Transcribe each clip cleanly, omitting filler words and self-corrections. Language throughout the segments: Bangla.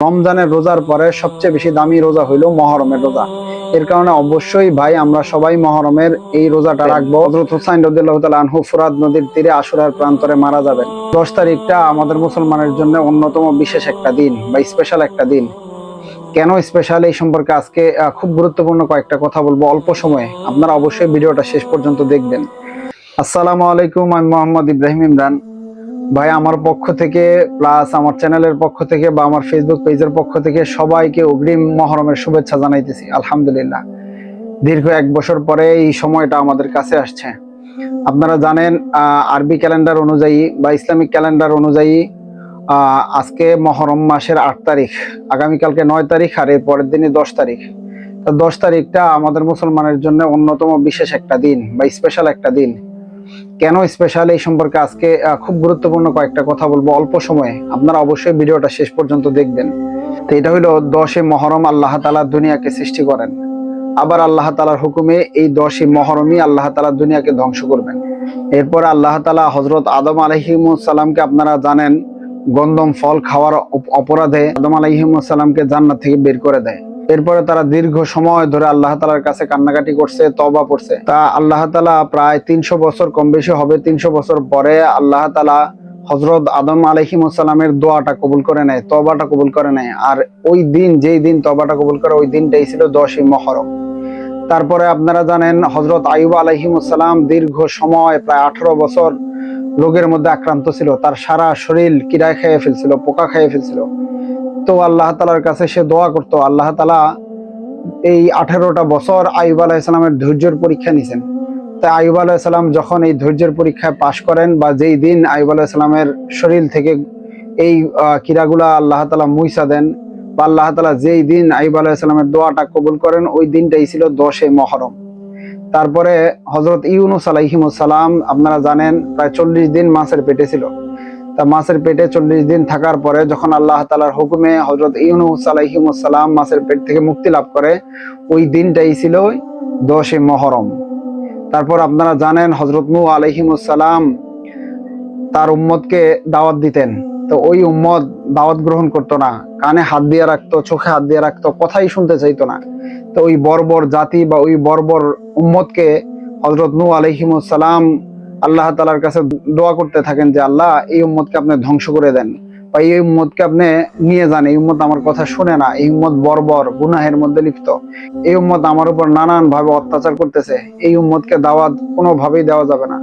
রমজানের রোজার পরে সবচেয়ে বেশি দামি রোজা হইল মহরমের রোজা। এর কারণে অবশ্যই ভাই আমরা সবাই মহরমের এই রোজাটা রাখবো। হযরত হুসাইন রাদিয়াল্লাহু তাআলা আনহু ফুরাত নদীর তীরে আশুরার প্রান্তরে মারা যাবেন। 10 তারিখটা আমাদের মুসলমানের জন্য অন্যতম বিশেষ একটা দিন বা স্পেশাল একটা দিন। কেন স্পেশাল এই সম্পর্কে আজকে খুব গুরুত্বপূর্ণ কয়েকটা কথা বলবো অল্প সময়ে। আপনারা অবশ্যই ভিডিওটা শেষ পর্যন্ত দেখবেন। আসসালামু আলাইকুম, আমি মোহাম্মদ ইব্রাহিম ইমরান। ভাই আমার পক্ষ থেকে প্লাস আমার চ্যানেলের পক্ষ থেকে বা আমার ফেসবুক পেজের পক্ষ থেকে সবাইকে অগ্রিম মহরমের শুভেচ্ছা জানাইতেছি। আলহামদুলিল্লাহ, দীর্ঘ 1 বছর পরে এই সময়টা আমাদের কাছে আসছে। আপনারা জানেন আরবি ক্যালেন্ডার অনুযায়ী বা ইসলামিক ক্যালেন্ডার অনুযায়ী আজকে মহরম মাসের 8 তারিখ, আগামীকালকে 9 তারিখ, আর এর পরের দিনই 10 তারিখ। তো 10 তারিখটা আমাদের মুসলমানের জন্য অন্যতম বিশেষ একটা দিন বা স্পেশাল একটা দিন। কেন স্পেশাল এই সম্পর্কে আজকে খুব গুরুত্বপূর্ণ কয়েকটা কথা বলবো অল্প সময়ে। আপনারা অবশ্যই ভিডিওটা শেষ পর্যন্ত দেখবেন। তো এটা হলো 10 মহরম আল্লাহ তাআলা দুনিয়াকে সৃষ্টি করেন, আবার আল্লাহ তাআলার হুকুমে এই 10 মহরমই আল্লাহ তাআলা দুনিয়াকে ধ্বংস করবেন। এরপর আল্লাহ তাআলা হযরত আদম আলাইহিস সালামকে, আপনারা জানেন, গন্ধম ফল খাওয়ার অপরাধে আদম আলাইহিস সালামকে জান্নাত থেকে বের করে দেয়। এরপরে তারা দীর্ঘ সময় ধরে আল্লাহ তাআলার কাছে কান্নাকাটি করছে, তওবা করছে। তা আল্লাহ তাআলা প্রায় 300 বছর, কম বেশি হবে 300 বছর পরে আল্লাহ তাআলা হযরত আদম আলাইহিস সালামের দোয়াটা কবুল করে নেয়, তওবাটা কবুল করে নেয়। আর ওই দিন, যেই দিন তওবাটা কবুল করে, ওই দিনটাই ছিল 10 মহরম। তারপরে আপনারা জানেন হযরত আইয়ুব আলাইহিস সালাম দীর্ঘ সময় প্রায় 18 বছর রোগের মধ্যে আক্রান্ত ছিল। তার সারা শরীর কিড়ায় খেয়ে ফেলছিল, পোকা খেয়ে ফেলছিল। তো আল্লাহ তাআলার কাছে সে দোয়া করতো। আল্লাহ তাআলা এই 18টা বছর আইয়ুব আলাইহিস সালামের ধৈর্যের পরীক্ষা নিছেন। তাই আইয়ুব আলাইহিস সালাম যখন এই ধৈর্যের পরীক্ষায় পাশ করেন, বা যেই দিন আইয়ুব আলাইহিস সালামের শরীর থেকে এই কিড়াগুলা আল্লাহ তাআলা মুইসা দেন, বা আল্লাহ তাআলা যেই দিন আইয়ুব আলাইহিস সালামের দোয়াটা কবুল করেন, ওই দিনটাই ছিল 10 মহরম। তারপরে হযরত ইউনূস আলাইহিস সালাম, আপনারা জানেন, প্রায় 40 দিন মাছের পেটে ছিল। তা মাছের পেটে 40 দিন থাকার পরে যখন আল্লাহ তাআলার হুকুমে হযরত ইউনূস আলাইহিস সালাম মাছের পেট থেকে মুক্তি লাভ করে, ওই দিনটাই ছিল 10 মহরম। তারপর আপনারা জানেন হযরত নূহ আলাইহিস সালাম তার উম্মতকে দাওয়াত দিতেন। তো ওই উম্মত দাওয়াত গ্রহণ করতো না, কানে হাত দিয়ে রাখতো, চোখে হাত দিয়ে রাখতো, কথাই শুনতে চাইতো না। তো ওই বর্বর জাতি বা ওই বর্বর উম্মতকে হযরত নূহ আলাইহিস সালাম আল্লাহ তাআলার কাছে দোয়া করতে থাকেন যে আল্লাহ, এই উম্মতকে আপনি ধ্বংস করে দেন, বা এই উম্মতকে আপনি নিয়ে যান। এই উম্মত আমার কথা শুনে না, এই উম্মত বর্বর, গুনাহের মধ্যে লিপ্ত, এই উম্মত আমার উপর নানান ভাবে অত্যাচার করতেছে, এই উম্মতকে দাওয়াত কোনোভাবেই দেওয়া যাবে না।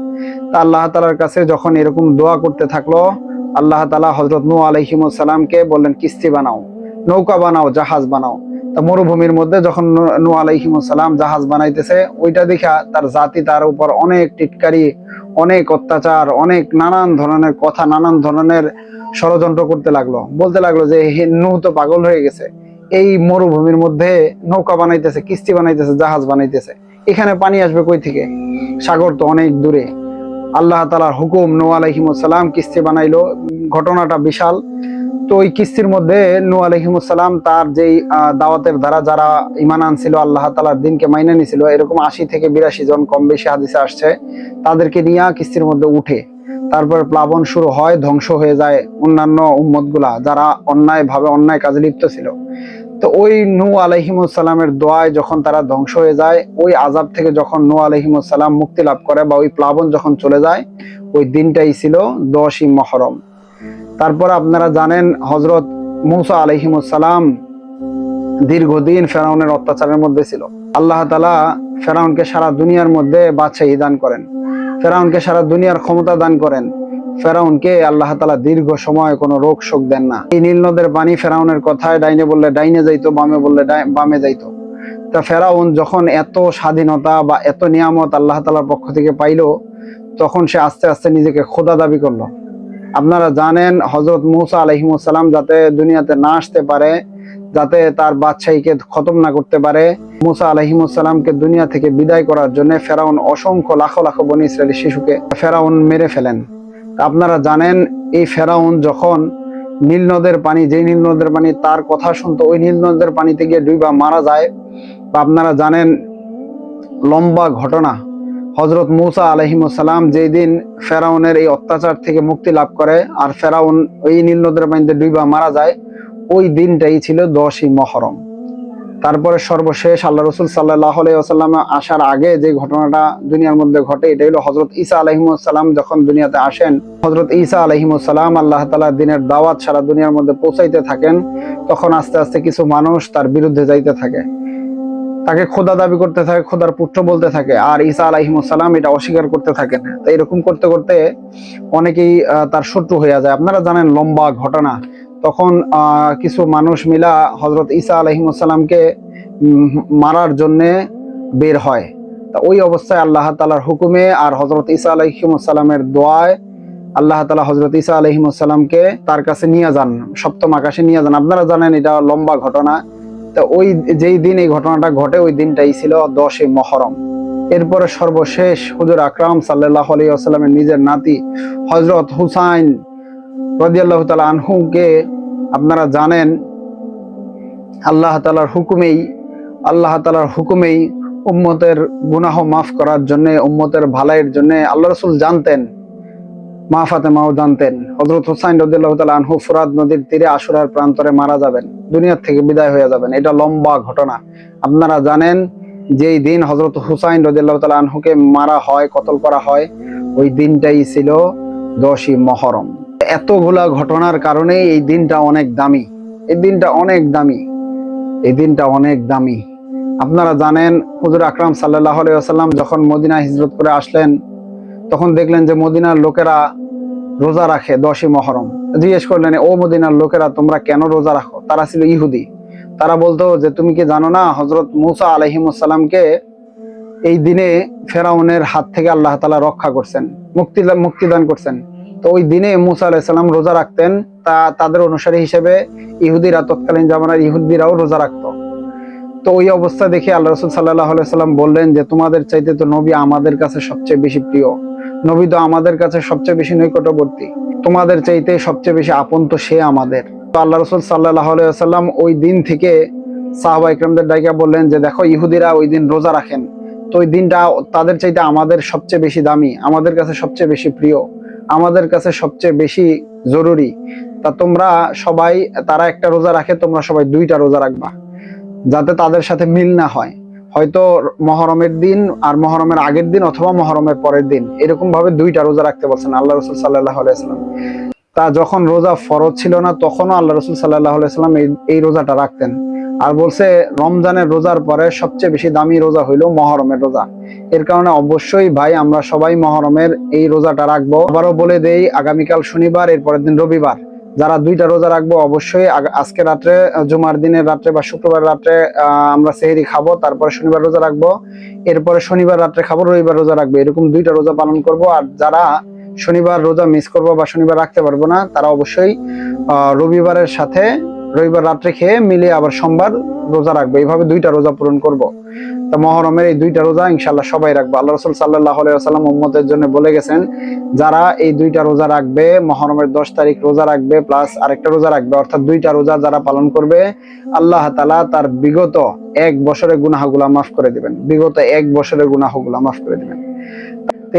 তা আল্লাহ তাআলার কাছে যখন এরকম দোয়া করতে থাকলো, আল্লাহ তাআলা হযরত নূহ আলাইহিস সালামকে বললেন, কিস্তি বানাও, নৌকা বানাও, জাহাজ বানাও। তা মরুভূমির মধ্যে যখন নূহ আলাইহিস সালাম জাহাজ বানাইতেছে, ওইটা দেখা তার জাতি তার উপর অনেক টিটকারি, অনেক অত্যাচার, অনেক নানান ধরনের কথা, নানান ধরনের ষড়যন্ত্র করতে লাগলো। বলতে লাগলো যে নূহ তো পাগল হয়ে গেছে, এই মরুভূমির মধ্যে নৌকা বানাইতেছে, কিস্তি বানাইতেছে, জাহাজ বানাইতেছে, এখানে পানি আসবে কই থেকে? সাগর তো অনেক দূরে। আল্লাহ তাআলার হুকুম, নূহ আলাইহিস সালাম কিস্তি বানাইলো। ঘটনাটা বিশাল। তো ওই কিস্তির মধ্যে নূহ আলাইহিস সালাম তার যেই দাওয়াতের দ্বারা যারা ঈমান আনছিল, আল্লাহ তাআলার দিনকে মাইনে নিছিল, এরকম 80 থেকে 82 জন, কম বেশি হাদিসে আসছে, তাদেরকে নিয়ে কিস্তির মধ্যে উঠে। তারপর প্লাবন শুরু হয়, ধ্বংস হয়ে যায় অন্যান্য উম্মতগুলা যারা অন্যায় কাজে লিপ্ত ছিল। তো ওই নূহ আলাইহিস সালামের দোয়ায় যখন তারা ধ্বংস হয়ে যায়, ওই আযাব থেকে যখন নূহ আলাইহিস সালাম মুক্তি লাভ করে, বা ওই প্লাবন যখন চলে যায়, ওই দিনটাই ছিল 10 মহরম। তারপর আপনারা জানেন হযরত মূসা আলাইহিস সালাম দীর্ঘদিন ফেরাউনের অত্যাচারের মধ্যে ছিল। আল্লাহ তাআলা ফেরাউনকে সারা দুনিয়ার মধ্যে বাদশাহী দান করেন, ফেরাউনকে সারা দুনিয়ার ক্ষমতা দান করেন। ফেরাউনকে আল্লাহ তাআলা দীর্ঘ সময় কোনো রোগ শোক দেন না। এই নীল নদের পানি ফেরাউনের কথায় ডাইনে বললে ডাইনে যাইতো, বামে বললে বামে যাইতো। তা ফেরাউন যখন এত স্বাধীনতা বা এত নিয়ামত আল্লাহ তাআলার পক্ষ থেকে পাইলো, তখন সে আস্তে আস্তে নিজেকে খোদা দাবি করলো। আপনারা জানেন হযরত মূসা আলাইহিস সালাম যাতে দুনিয়াতে না আসতে পারে, যাতে তার বাদশাহীকে খতম না করতে পারে, মূসা আলাইহিস সালামকে দুনিয়া থেকে বিদায় করার জন্য ফেরাউন অসংখ্য লাখো লাখো বনী ইসরাইলী শিশুকে ফেরাউন মেরে ফেলেন। আপনারা জানেন এই ফেরাউন যখন নীল নদের পানি, যেই নীল নদের পানি তার কথা শুনতো, ওই নীল নদের পানিতে গিয়ে ডুইবা মারা যায়। বা আপনারা জানেন লম্বা ঘটনা, হযরত মূসা আলাইহিস সালাম যেই দিন ফেরাউনের এই অত্যাচার থেকে মুক্তি লাভ করে, আর ফেরাউন ওই নীল নদের পানিতে ডুইবা মারা যায়, ওই দিনটাই ছিল 10ই মহরম। তারপরে সর্বশেষ আল্লাহ রসুল সাল্লাল্লাহু আলাইহি ওয়াসাল্লাম আসার আগে যে ঘটনাটা দুনিয়ার মধ্যে ঘটে, এটা হলো হযরত ঈসা আলাইহিস সালাম যখন দুনিয়াতে আসেন। হযরত ঈসা আলাইহিস সালাম আল্লাহ তাআলার দ্বীনের দাওয়াত সারা দুনিয়ার মধ্যে পৌঁছাইতে থাকেন। তখন আস্তে আস্তে কিছু মানুষ তার বিরুদ্ধে যাইতে থাকে, তাকে খোদা দাবি করতে থাকে, খোদার পুত্র বলতে থাকে, আর ঈসা আলাইহিস সালাম এটা অস্বীকার করতে থাকেন। তো এরকম করতে করতে অনেকেই তার শত্রু হয়ে যায়। আপনারা জানেন লম্বা ঘটনা। তখন কিছু মানুষ মিলা হযরত ঈসা আলাইহিস সালামকে মারার জন্য বের হয়। তা ওই অবস্থায় আল্লাহ তাআলার হুকুমে আর হযরত ঈসা আলাইহিস সালামের দোয়ায় আল্লাহ তাআলা হযরত ঈসা আলাইহিস সালামকে তার কাছে নিয়ে যান, সপ্তম আকাশে নিয়ে যান। আপনারা জানেন এটা লম্বা ঘটনা। তো ওই যেই দিন এই ঘটনাটা ঘটে ওই দিনটাই ছিল 10ই মহরম। এরপরে সর্বশেষ হুজুর আকরাম সাল্লাল্লাহু আলাইহি ওয়াসাল্লামের নিজের নাতি হযরত হুসাইন রাদিয়াল্লাহু তাআলা আনহুকে আপনারা জানেন আল্লাহ তাআলার হুকুমেই উম্মতের গুনাহ মাফ করার জন্য, উম্মতের ভালাইয়ের জন্য আল্লাহ রাসূল জানতেন, মা ফাতেমাও জানতেন, হযরত হুসাইন রাদিয়াল্লাহু তাআলা আনহু ফুরাত নদীর তীরে আশুরার প্রান্তরে মারা যাবেন, দুনিয়া থেকে বিদায় হয়ে যাবেন। এটা লম্বা ঘটনা। আপনারা জানেন যেই দিন হযরত হুসাইন রাদিয়াল্লাহু তাআলা আনহুকে মারা হয়, কতল করা হয়, ওই দিনটাই ছিল 10ই মহরম। এতগুলা ঘটনার কারণে এই দিনটা অনেক দামি। এই দিনটা অনেক দামি। এই দিনটা অনেক দামি। আপনারা জানেন হুজুর আকরাম সাল্লাল্লাহু আলাইহি ওয়াসাল্লাম যখন মদিনা হিজরত করে আসলেন, তখন দেখলেন যে মদিনার লোকেরা রোজা রাখে 10ই মহরম। জিজ্ঞেস করলেন, ও মদিনার লোকেরা, তোমরা কেন রোজা রাখো? তারা ছিল ইহুদি। তারা বলতো যে তুমি কি জানো না হযরত মুসা আলাইহিস সালামকে এই দিনে ফেরাউনের হাত থেকে আল্লাহ তাআলা রক্ষা করছেন, মুক্তিদান করছেন। তো ওই দিনে মুসা আলাইহিস সালাম রোজা রাখতেন। তাদের অনুসারী হিসেবে ইহুদিরা, তৎকালীন জামানার ইহুদিরাও রোজা রাখতো। তো ওই অবস্থা দেখে আল্লাহ রাসূল সাল্লাল্লাহু আলাইহি ওয়াসাল্লাম বললেন যে তোমাদের চাইতে তো নবী আমাদের কাছে সবচেয়ে বেশি প্রিয়, নবী তো আমাদের কাছে সবচেয়ে বেশি নিকটবর্তী, তোমাদের চাইতে সবচেয়ে বেশি আপন তো সে আমাদের। তো আল্লাহ রাসূল সাল্লাল্লাহু আলাইহি ওয়াসাল্লাম ওই দিন থেকে সাহাবা ইকরামদের ডাইকা বললেন যে দেখো, ইহুদিরা ওই দিন রোজা রাখেন, তো ওই দিনটা তাদের চাইতে আমাদের সবচেয়ে বেশি দামি, আমাদের কাছে সবচেয়ে বেশি প্রিয়, আমাদের কাছে সবচেয়ে বেশি জরুরি। তা তোমরা সবাই, তারা একটা রোজা রাখে, তোমরা সবাই 2টা রোজা রাখবা, যাতে তাদের সাথে মিল না হয়। হয়তো মহরমের দিন আর মহরমের আগের দিন, অথবা মহরমের পরের দিন, এরকম ভাবে 2টা রোজা রাখতে বলছেন আল্লাহ রাসূল সাল্লাল্লাহু আলাইহি ওয়াসাল্লাম। তা যখন রোজা ফরজ ছিল না, তখনও আল্লাহ রাসূল সাল্লাল্লাহু আলাইহি ওয়াসাল্লাম এই রোজাটা রাখতেন। আর বলছে রমজানের রোজার পরে সবচেয়ে বেশি দামি রোজা হইলো মহরমের রোজা। এর কারণে অবশ্যই ভাই আমরা সবাই মহরমের এই রোজাটা রাখবো। আবারও বলে দেই, আগামীকাল শনিবার, এরপরের দিন রবিবার। যারা 2টা রোজা রাখবো অবশ্যই আজকে রাত্রে, জুমার দিনের রাত্রে বা শুক্রবার রাত্রে আমরা সেহরি খাবো, তারপরে শনিবার রোজা রাখবো, এরপরে শনিবার রাত্রে খাবো, রবিবার রোজা রাখবো। এরকম 2টা রোজা পালন করব। আর যারা শনিবার রোজা মিস করবো বা শনিবার রাখতে পারবো না, তারা অবশ্যই রবিবারের সাথে রবিবার রাত্রে খেয়ে মিলে আবার সোমবার রোজা রাখবো। এইভাবে 2টা রোজা পূরণ করব। তা মহরমের এই 2টা রোজা ইনশাআল্লাহ সবাই রাখবো। আল্লাহ রাসূল সাল্লাল্লাহু আলাইহি ওয়াসাল্লাম উম্মতের জন্য বলে গেছেন, যারা এই 2টা রোজা রাখবে, মহরমের 10 তারিখ রোজা রাখবে প্লাস আরেকটা রোজা রাখবে, অর্থাৎ 2টা রোজা যারা পালন করবে, আল্লাহ তাআলা তার বিগত 1 বছরের গুনাহগুলো মাফ করে দিবেন, বিগত 1 বছরের গুনাহগুলো মাফ করে দিবেন।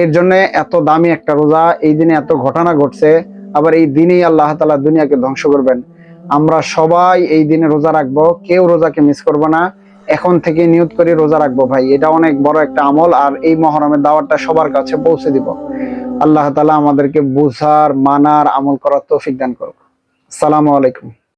এর জন্য এত দামি একটা রোজা, এই দিনে এত ঘটনা ঘটছে, আবার এই দিনেই আল্লাহ তাআলা দুনিয়াকে ধ্বংস করবেন। আমরা সবাই এই দিনে রোজা রাখবো, কেউ রোজাকে মিস করবো না। এখন থেকে নিয়ত করে রোজা রাখবো ভাই, এটা অনেক বড় একটা আমল। আর এই মহরমের দাওয়াতটা সবার কাছে পৌঁছে দিব। আল্লাহ তাআলা আমাদেরকে বুঝার, মানার, আমল করার তৌফিক দান করুক। আসসালামু আলাইকুম।